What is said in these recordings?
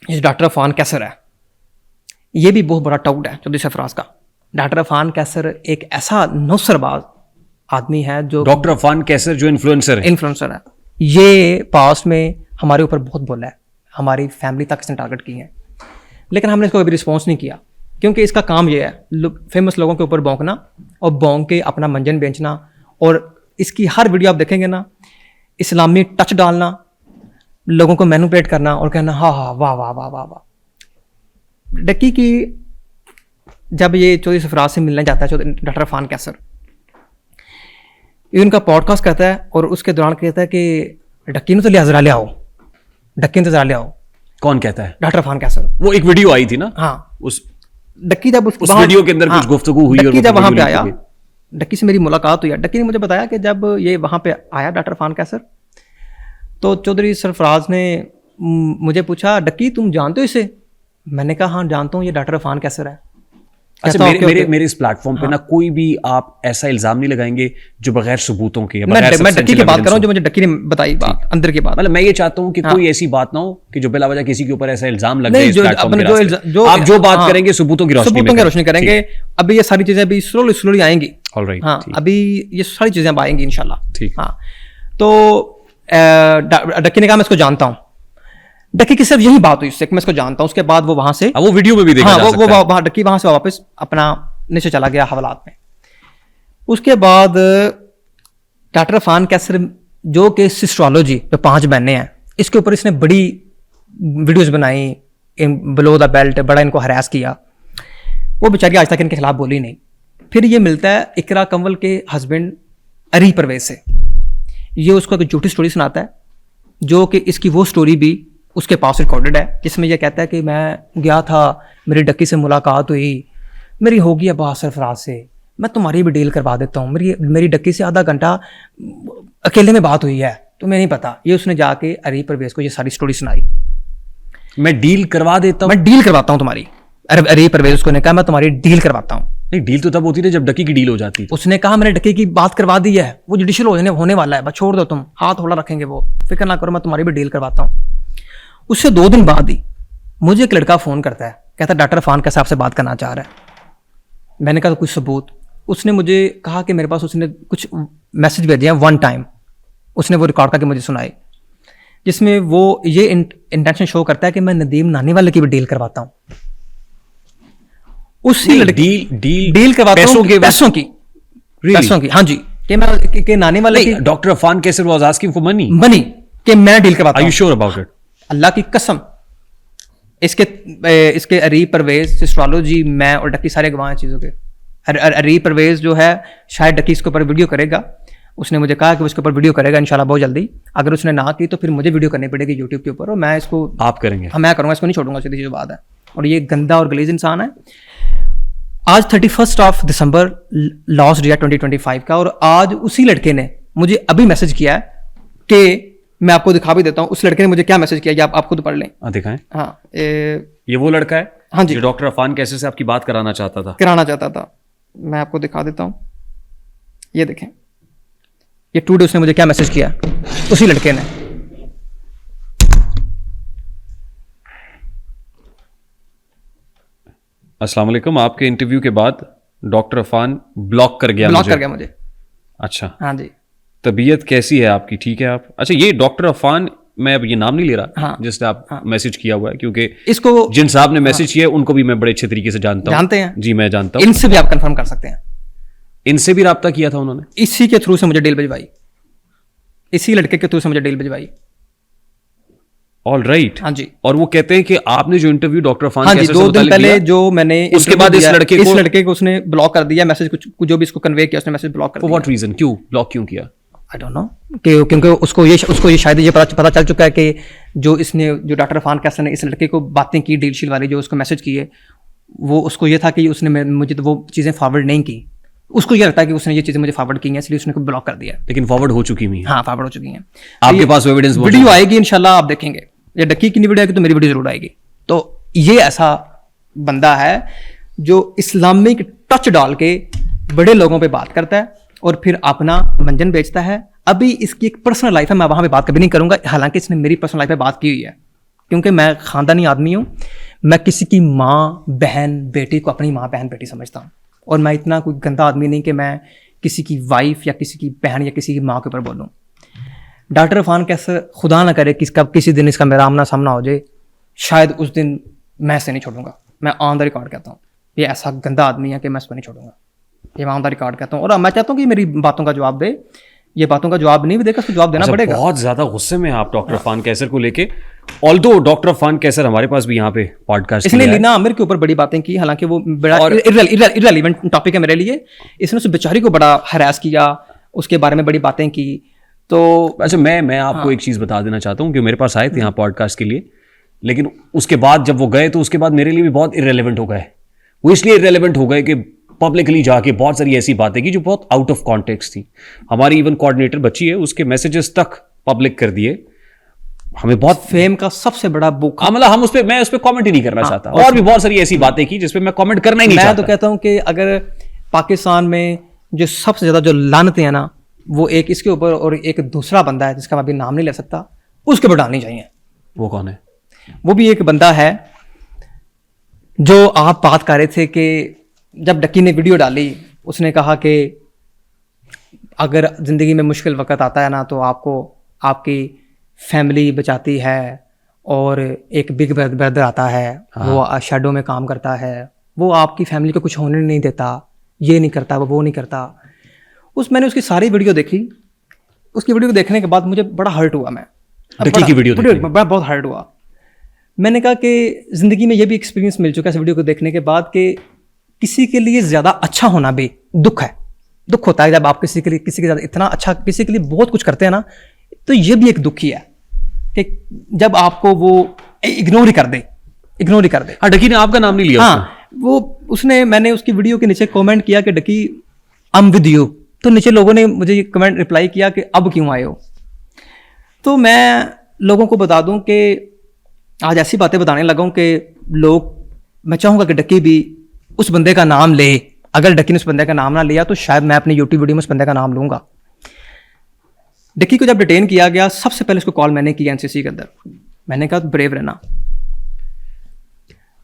ये डॉक्टर अफान कैसर है, ये भी बहुत बड़ा टाउट है चौधरी सरफराज का। डॉक्टर अफान कैसर एक ऐसा नौसरबाज आदमी है जो डॉक्टर अफान कैसर जो इन्फ्लुएंसर है। ये पास्ट में हमारे ऊपर बहुत बोला है, हमारी फैमिली तक इसने टारगेट की है, लेकिन हमने इसको कभी रिस्पॉन्स नहीं किया, क्योंकि इसका काम ये है फेमस लोगों के ऊपर भौंकना और भौंक के अपना मंजन बेचना। और इसकी हर वीडियो आप देखेंगे ना, इस्लामी टच डालना, लोगों को मैनिपुलेट करना और कहना हाँ हाँ वाह वाह वाह वाह वाह। डक्की की जब ये चौधरी सरफराज से मिलने जाता है डॉक्टर अफान कैसर, ये उनका पॉडकास्ट करता है और उसके दौरान कहता है कि डक्की ने तो लिहाजरा ले आओ, डक्की ने तो जरा ले आओ। कौन कहता है? डॉक्टर अफान कैसर। वो एक वीडियो आई थी ना, हाँ, उस डक्की जब उस वीडियो के अंदर कुछ गुफ्तगू हुई, डक्की जब वहां पे आया, डक्की से मेरी मुलाकात हुई है। डक्की ने मुझे बताया कि जब ये वहां पे आया डॉक्टर अफान कैसर, तो चौधरी सरफराज ने मुझे पूछा डक्की तुम जानते हो इसे? मैंने कहा हाँ जानता हूँ, ये डॉक्टर अफान कैसर है। अच्छा, मेरे इस प्लेटफॉर्म पे ना कोई भी आप ऐसा इल्जाम नहीं लगाएंगे जो बगैर सबूतों के। मैं डक्की की बात कर रहा हूँ, जो मुझे डक्की ने बताई बात, अंदर की बात। मतलब मैं ये चाहता हूँ कि कोई ऐसी बात ना हो कि जो बिला वजह किसी के ऊपर ऐसा इल्जाम लग जाए। आप जो बात करेंगे सबूतों की रोशनी करेंगे। अभी ये सारी चीजें अभी स्लोली आएंगी। हाँ, अभी ये सारी चीजें अब आएंगी इंशाल्लाह। हाँ, तो डक्की ने कहा मैं इसको जानता हूँ। डक्की की सिर्फ यही बात हुई उससे, मैं इसको जानता हूँ। उसके बाद वो वहां से, वो वीडियो में भी देखा जा सकता है। वो डक्की वहां से वापस अपना नीचे चला गया हवालात में। उसके बाद डॉक्टर अफान कैसर जो कि सिस्ट्रोलॉजी, जो 5 बहनें हैं, इसके ऊपर इसने बड़ी वीडियोस बनाई, बिलो द बेल्ट, बड़ा इनको हरास किया। वो बेचारी आज तक इनके खिलाफ बोली नहीं। फिर ये मिलता है इकरा कंवल के हस्बैंड अरी परवेज से। ये उसको एक झूठी स्टोरी सुनाता है, जो कि इसकी वो स्टोरी भी उसके पास रिकॉर्डेड है, जिसमें यह कहता है कि मैं गया था, मेरी डक्की से मुलाकात हुई, मेरी होगी है बात सरफराज से, मैं तुम्हारी भी डील करवा देता हूँ, मेरी डक्की से आधा घंटा अकेले में बात हुई है, तुम्हें नहीं पता। ये उसने जाके अरी परवेज को ये सारी स्टोरी सुनाई। मैं डील करवा देता हूँ, मैं डील करवाता हूँ तुम्हारी। अरे परवेज उसको ने कहा मैं तुम्हारी डील करवाता हूँ। नहीं, डील तो तब होती थी जब डक्की की डील हो जाती। उसने कहा मैंने डक्की की बात करवा दी है, वो जुडिशियल होने वाला है, बस छोड़ दो, तुम हाथ थोड़ा रखेंगे, वो फिक्र ना करो, मैं तुम्हारी भी डील करवाता हूँ। उससे 2 दिन बाद ही मुझे एक लड़का फोन करता है, कहता है डॉक्टर अफान कैसर आपसे बात करना चाह रहा है। मैंने कहा कुछ सबूत। उसने मुझे कहा कि मेरे पास उसने कुछ मैसेज भेजे हैं 1 टाइम, उसने वो रिकॉर्ड करके मुझे सुनाए, जिसमें वो ये इंटेंशन शो करता है कि मैं नदीम नानी वाले की भी डील करवाता हूँ। उसी लड़की डील करवाता हूँ पैसों की। हाँ जी, कि मैं कि नानी वाले की। Doctor Afan Qaiser was asking for money कि मैं डील करवाता हूँ। Are you sure about it? Allah की कसम, इसके अरी परवेज, एस्ट्रोलॉजी, मैं और डक्की सारे गवाह हैं चीज़ों के। अरी परवेज जो है शायद डक्की इसके ऊपर वीडियो करेगा, उसने मुझे कहा कि उसके ऊपर वीडियो करेगा इंशाल्लाह बहुत जल्दी। अगर उसने ना की तो फिर मुझे वीडियो करनी पड़ेगी यूट्यूब के ऊपर, और मैं इसको आप करेंगे? हाँ, मैं करूँगा, इसको नहीं छोड़ूंगा, सीधी सी बात है। और ये गंदा और गलीज इंसान है। आज 31 दिसंबर लास्ट ईयर 2025 का, और आज उसी लड़के ने मुझे अभी मैसेज किया है कि मैं आपको दिखा भी देता हूँ। उस लड़के ने मुझे क्या मैसेज किया, आप खुद पढ़ लें। दिखाएं। हाँ, ये वो लड़का है, हाँ जी, जो डॉक्टर अफान कैसर से आपकी बात कराना चाहता था। मैं आपको दिखा देता हूँ, ये देखें, ये टुडे उसने मुझे क्या मैसेज किया, उसी लड़के ने। अस्सलाम वालेकुम, आपके इंटरव्यू के बाद डॉक्टर अफान ब्लॉक कर गया मुझे। अच्छा, हाँ जी। तबीयत कैसी है आपकी, ठीक है आप? अच्छा, ये डॉक्टर अफान, मैं अब ये नाम नहीं ले रहा, हाँ, जिसने आप मैसेज किया हुआ है, क्योंकि इसको जिन साहब ने मैसेज किया उनको भी मैं बड़े अच्छे तरीके से जानते हैं। जी, मैं जानता हूँ। इनसे भी आप कंफर्म कर सकते हैं, इनसे भी राब्ता किया था उन्होंने, इसी के थ्रू से मुझे डील भिजवाई, इसी लड़के के थ्रू से मुझे डील भिजवाई। All right. हाँ जी। और वो कहते हैं कि आपने जो इंटरव्यू डॉक्टर अफान कैसर से 2 दिन पहले जो मैंने, उसके बाद इस लड़के को उसने ब्लॉक कर दिया, मैसेज कुछ जो भी इसको कन्वे किया उसने मैसेज ब्लॉक कर दिया। व्हाट रीजन, क्यों ब्लॉक क्यों किया? आई डोंट नो, क्योंकि उसको ये शायद ये पता चल चुका है कि जो डॉक्टर अफान कैसर ने इस लड़के को बातें की डील शील वाली, जो उसको मैसेज किए, वो उसको ये था कि उसने मुझे तो वो चीज़ें फॉरवर्ड नहीं की। उसको ये लगता है कि उसने ये चीज़ें मुझे फॉरवर्ड की हैं, इसलिए उसने ब्लॉक कर दिया। लेकिन फॉरवर्ड हो चुकी हैं। हाँ, फॉरवर्ड हो चुकी हैं। आपके पास एविडेंस? वीडियो आएगी इंशाल्लाह, आप देखेंगे। ये डक्की की नहीं वीडियो आएगी तो मेरी वीडियो जरूर आएगी। तो ये ऐसा बंदा है जो इस्लामिक टच डाल के बड़े लोगों पे बात करता है और फिर अपना मंजन बेचता है। अभी इसकी एक पर्सनल लाइफ है, मैं वहां पे बात कभी नहीं करूंगा, हालांकि इसने मेरी पर्सनल लाइफ पे बात की हुई है क्योंकि मैं ख़ानदानी आदमी हूँ, मैं किसी की माँ बहन बेटी को अपनी माँ बहन बेटी समझता हूँ, और मैं इतना कोई गंदा आदमी नहीं कि मैं किसी की वाइफ या किसी की बहन या किसी की माँ के ऊपर बोलूँ। डॉक्टर इरफान कैसर, खुदा ना करे किसी दिन इसका मेरा आमना सामना हो जाए, शायद उस दिन मैं इसे नहीं छोड़ूंगा। मैं ऑन द रिकॉर्ड कहता हूँ, ये ऐसा गंदा आदमी है कि मैं इसको नहीं छोड़ूंगा। ये मैं ऑन द रिकॉर्ड कहता हूँ, और मैं चाहता हूँ कि मेरी बातों का जवाब दे। ये बातों का जवाब नहीं भी देगा, उसको जवाब देना पड़ेगा। बहुत ज्यादा गुस्से में आप डॉक्टर इरफान कैसर को लेके। ऑल्दो डॉक्टर इरफान कैसर हमारे पास भी यहाँ पे पॉडकास्ट इसने लीना आमिर के ऊपर बड़ी बातें की, हालांकि वो बड़ा इररिलेवेंट टॉपिक है मेरे लिए। इसने उस बेचारी को बड़ा हरास किया, उसके बारे में बड़ी बातें की। तो अच्छा, मैं आपको एक चीज बता देना चाहता हूँ कि मेरे पास आए थे यहाँ पॉडकास्ट के लिए, लेकिन उसके बाद जब वो गए तो उसके बाद मेरे लिए भी बहुत इररिलेवेंट हो गए। वो इसलिए इररिलेवेंट हो गए कि पब्लिकली जाके बहुत सारी ऐसी बातें की जो बहुत आउट ऑफ कॉन्टेक्स्ट थी। हमारी इवन कोऑर्डिनेटर बच्ची है, उसके मैसेजेस तक पब्लिक कर दिए। हमें बहुत फेम का सबसे बड़ा बुक, मतलब मैं उस पर कमेंट ही नहीं करना चाहता। और भी बहुत सारी ऐसी बातें की जिसपे मैं कमेंट करना ही नहीं चाहता। मैं तो कहता हूं कि अगर पाकिस्तान में जो सबसे ज्यादा जो लानतें हैं ना, वो एक इसके ऊपर और एक दूसरा बंदा है जिसका मैं अभी नाम नहीं ले सकता, उसके ऊपर डालनी चाहिए। वो कौन है? वो भी एक बंदा है जो आप बात कर रहे थे कि जब डक्की ने वीडियो डाली, उसने कहा कि अगर ज़िंदगी में मुश्किल वक्त आता है ना, तो आपको आपकी फैमिली बचाती है, और एक बिग ब्रदर आता है, वो शैडो में काम करता है, वो आपकी फैमिली को कुछ होने नहीं देता, ये नहीं करता, वो नहीं करता। मैंने उसकी सारी वीडियो देखी। उसकी वीडियो को देखने के बाद मुझे बड़ा हर्ट हुआ। मैं डक्की की वीडियो बहुत हर्ट हुआ। मैंने कहा कि ज़िंदगी में ये भी एक्सपीरियंस मिल चुका है इस वीडियो को देखने के बाद कि किसी के लिए ज़्यादा अच्छा होना भी दुख है। दुख होता है जब आप किसी के ज़्यादा इतना अच्छा, किसी के लिए बहुत कुछ करते हैं ना, तो ये भी एक दुख ही है कि जब आपको वो इग्नोर ही कर दे। हाँ, डक्की ने आपका नाम नहीं लिया। हाँ, मैंने उसकी वीडियो के नीचे कमेंट किया कि Ducky I am with you, तो नीचे लोगों ने मुझे ये कमेंट रिप्लाई किया कि अब क्यों आए हो। तो मैं लोगों को बता दूं कि आज ऐसी बातें बताने लगा हूं कि मैं चाहूंगा कि डक्की भी उस बंदे का नाम ले। अगर डक्की ने उस बंदे का नाम ना लिया तो शायद मैं अपनी यूट्यूब वीडियो में उस बंदे का नाम लूंगा। डक्की को जब डिटेन किया गया, सबसे पहले उसको कॉल मैंने की एनसीसी के अंदर। मैंने कहा ब्रेव रहना।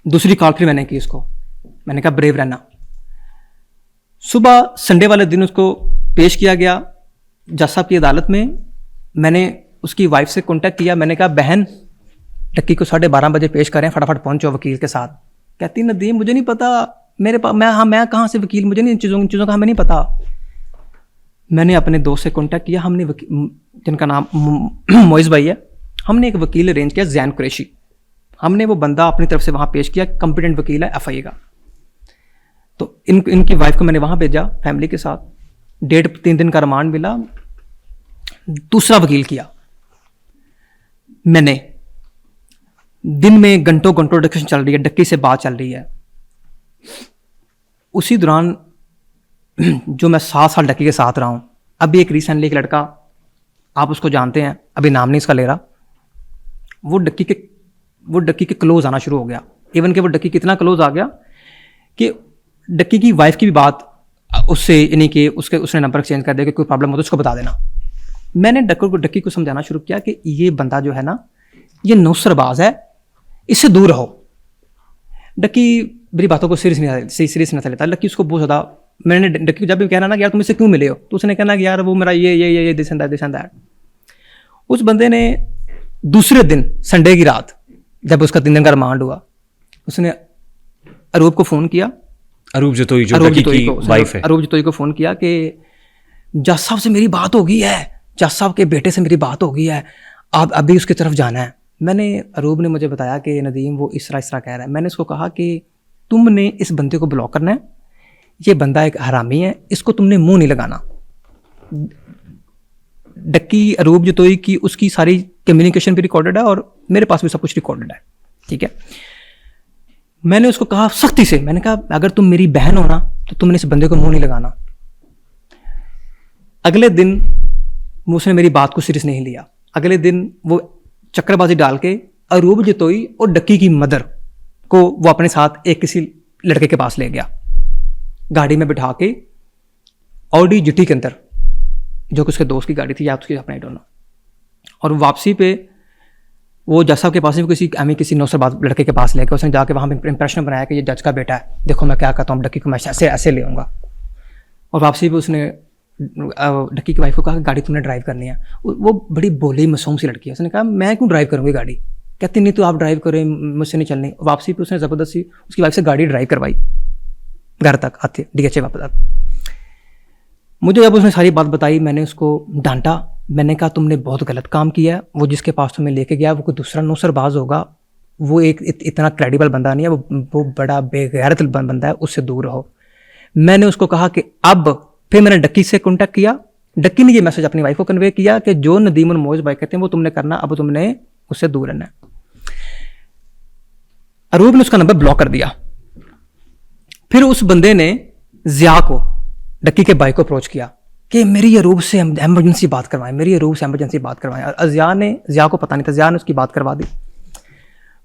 दूसरी कॉल फिर मैंने की उसको, मैंने कहा ब्रेव रहना। सुबह संडे वाले दिन उसको पेश किया गया जज साहब की अदालत में। मैंने उसकी वाइफ से कांटेक्ट किया, मैंने कहा बहन डक्की को 12:30 बजे पेश करें, फटाफट पहुंचो वकील के साथ। कहती नदीम मुझे नहीं पता, मेरे पास मैं कहाँ से वकील, मुझे नहीं इन चीज़ों का हमें नहीं पता। मैंने अपने दोस्त से कांटेक्ट किया, हमने जिनका नाम मोइज़ भाई है, हमने एक वकील अरेंज किया, जैन कुरैशी। हमने वो बंदा अपनी तरफ से वहाँ पेश किया, कॉम्पिटेंट वकील है FIA का। तो इनकी वाइफ को मैंने वहाँ भेजा फैमिली के साथ। 3 दिन का रिमांड मिला। दूसरा वकील किया मैंने। दिन में घंटों डिस्कशन चल रही है, डक्की से बात चल रही है। उसी दौरान जो मैं 7 साल डक्की के साथ रहा हूँ, अभी एक रिसेंटली एक लड़का, आप उसको जानते हैं, अभी नाम नहीं इसका ले रहा, वो डक्की के क्लोज आना शुरू हो गया। इवन कि वो डक्की कितना क्लोज आ गया कि डक्की की वाइफ की भी बात उससे, यानी कि उसने नंबर एक्सचेंज कर दिया कि कोई प्रॉब्लम हो तो उसको बता देना। मैंने डक्की को समझाना शुरू किया कि ये बंदा जो है ना, ये नौसरबाज है, इससे दूर रहो। डक्की मेरी बातों को सीरियस नहीं लेता। डक्की उसको बहुत ज़्यादा, मैंने डक्की को जब भी कहना ना कि यार तुम इससे क्यों मिले हो, तो उसने कहना कि यार वो मेरा ये दिस एंड दैट। उस बंदे ने दूसरे दिन संडे की रात जब उसका 3 दिन का रिमांड हुआ, उसने अरूप को फ़ोन किया। अरूप जतोई जो डक्की की वाइफ है, अरूप जतोई को फ़ोन किया कि जज साहब से मेरी बात हो गई है, जज साहब के बेटे से मेरी बात हो गई है, आप अभी उसकी तरफ जाना है। अरूप ने मुझे बताया कि नदीम वो इस तरह कह रहा है। मैंने उसको कहा कि तुमने इस बंदे को ब्लॉक करना है, ये बंदा एक हरामी है, इसको तुमने मुंह नहीं लगाना। डक्की अरूप जतोई की उसकी सारी कम्युनिकेशन भी रिकॉर्डेड है और मेरे पास भी सब कुछ रिकॉर्डेड है, ठीक है। मैंने उसको कहा सख्ती से, मैंने कहा अगर तुम मेरी बहन हो ना तो तुमने इस बंदे को मुंह नहीं लगाना। अगले दिन उसने मेरी बात को सीरियस नहीं लिया। अगले दिन वो चक्करबाजी डाल के अरूप जतोई और डक्की की मदर को वो अपने साथ एक किसी लड़के के पास ले गया, गाड़ी में बिठा के ऑडी GT के अंदर, जो कि उसके दोस्त की गाड़ी थी या उसकी अपना, आई डोंट नो। और वापसी पे वो जज साहब के पास भी किसी नौसरबाज लड़के के पास लेके उसने जाके वहाँ पे इंप्रेशन बनाया कि ये जज का बेटा है, देखो मैं क्या करता हूँ, डक्की को मैं ऐसे ले आऊँगा। और वापसी भी उसने डक्की की वाइफ को कहा कि गाड़ी तुमने ड्राइव करनी है। वो बड़ी भोली मासूम सी लड़की है, उसने कहा मैं क्यों ड्राइव करूँगी गाड़ी, कहती नहीं तो आप ड्राइव करें, मुझसे नहीं चलनी। वापसी पे उसने ज़बरदस्ती उसकी वाइफ से गाड़ी ड्राइव करवाई घर तक आते DHA वापस तक। मुझे जब उसने सारी बात बताई मैंने उसको डांटा, मैंने कहा तुमने बहुत गलत काम किया है, वो जिसके पास तुम्हें लेके गया वो कोई दूसरा नौसरबाज होगा, वो एक इतना क्रेडिबल बंदा नहीं है, वो बड़ा बेगैरत बंदा है, उससे दूर रहो। मैंने उसको कहा कि अब फिर मैंने डक्की से कॉन्टैक्ट किया, डक्की ने ये मैसेज अपनी वाइफ को कन्वे किया कि जो नदीम और मोइज भाई कहते हैं वो तुमने करना, अब तुमने उससे दूर रहना है। अरूब ने उसका नंबर ब्लॉक कर दिया। फिर उस बंदे ने जिया को, डक्की के भाई को अप्रोच किया कि मेरी अरूब से एमरजेंसी बात करवाएं, मेरी अरूब से एमरजेंसी बात करवाएं। और जिया को पता नहीं था, जिया ने उसकी बात करवा दी।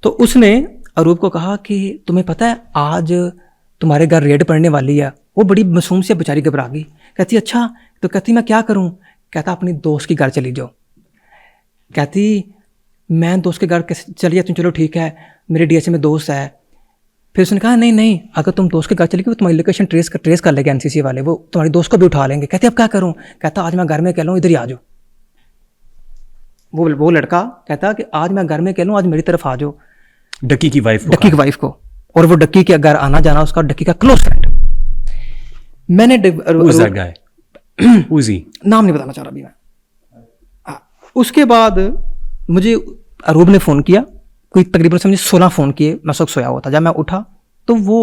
तो उसने अरूब को कहा कि तुम्हें पता है आज तुम्हारे घर रेड पड़ने वाली है। वो बड़ी मासूम से बेचारी घबरा गई, कहती अच्छा, तो कहती मैं क्या करूं, कहता अपनी दोस्त के घर चली जाओ। कहती मैं दोस्त के घर कैसे चली जाती हूँ, चलो ठीक है मेरे DHA में दोस्त है। फिर उसने कहा नहीं, अगर तुम दोस्त के घर चली गई वो तुम्हारी लोकेशन ट्रेस कर लेंगे NCC वाले, वो तुम्हारी दोस्त को भी उठा लेंगे। कहते अब क्या करूं, कहता आज मैं घर में कह लूँ इधर ही आ जाओ। वो लड़का कहता कि आज मैं घर में कह लूँ आज मेरी तरफ आ जाओ, डक्की की वाइफ को। और वो डक्की के घर आना जाना उसका डक्की का क्लोज फ्रेंड। मैंने नाम नहीं बताना चाह रहा अभी मैं। उसके बाद मुझे अरूब ने फ़ोन किया, कोई तकरीबन समझे 16 फ़ोन किए, मैं सब सोया हुआ था। जब मैं उठा तो वो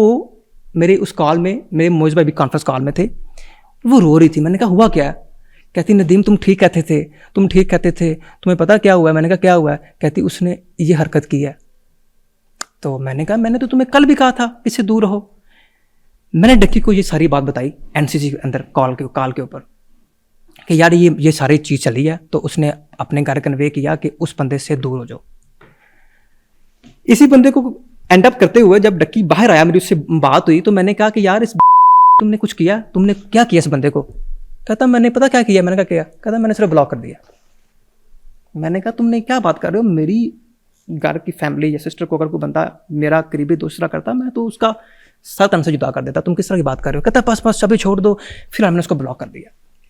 मेरे उस कॉल में, मेरे मोइज भाई भी कॉन्फ्रेंस कॉल में थे, वो रो रही थी। मैंने कहा हुआ क्या है, कहती नदीम तुम ठीक कहते थे, तुम्हें पता क्या हुआ है। मैंने कहा क्या हुआ है, कहती उसने ये हरकत की है। तो मैंने कहा मैंने तो तुम्हें कल भी कहा था इससे दूर रहो। मैंने डक्की को ये सारी बात बताई NCC के अंदर कॉल के ऊपर कि यार ये सारी चीज़ चली है। तो उसने अपने घर कन्वे किया कि उस बंदे से दूर हो जाओ। इसी बंदे को एंड अप करते हुए जब डक्की बाहर आया, मेरी उससे बात हुई, तो मैंने कहा कि यार इस तुमने कुछ किया, तुमने क्या किया इस बंदे को। कहता मैंने पता क्या किया। मैंने कहा क्या, कहता मैंने सिर्फ ब्लॉक कर दिया। मैंने कहा तुमने क्या बात कर रहे हो, मेरी घर की फैमिली या सिस्टर को अगर कोई बंदा मेरा करीबी दूसरा करता मैं तो उसका 7 से जुदा कर देता, तुम किस तरह की बात कर रहे हो। कहता बस सभी छोड़ दो। फिर हमने उसको ब्लॉक कर दिया।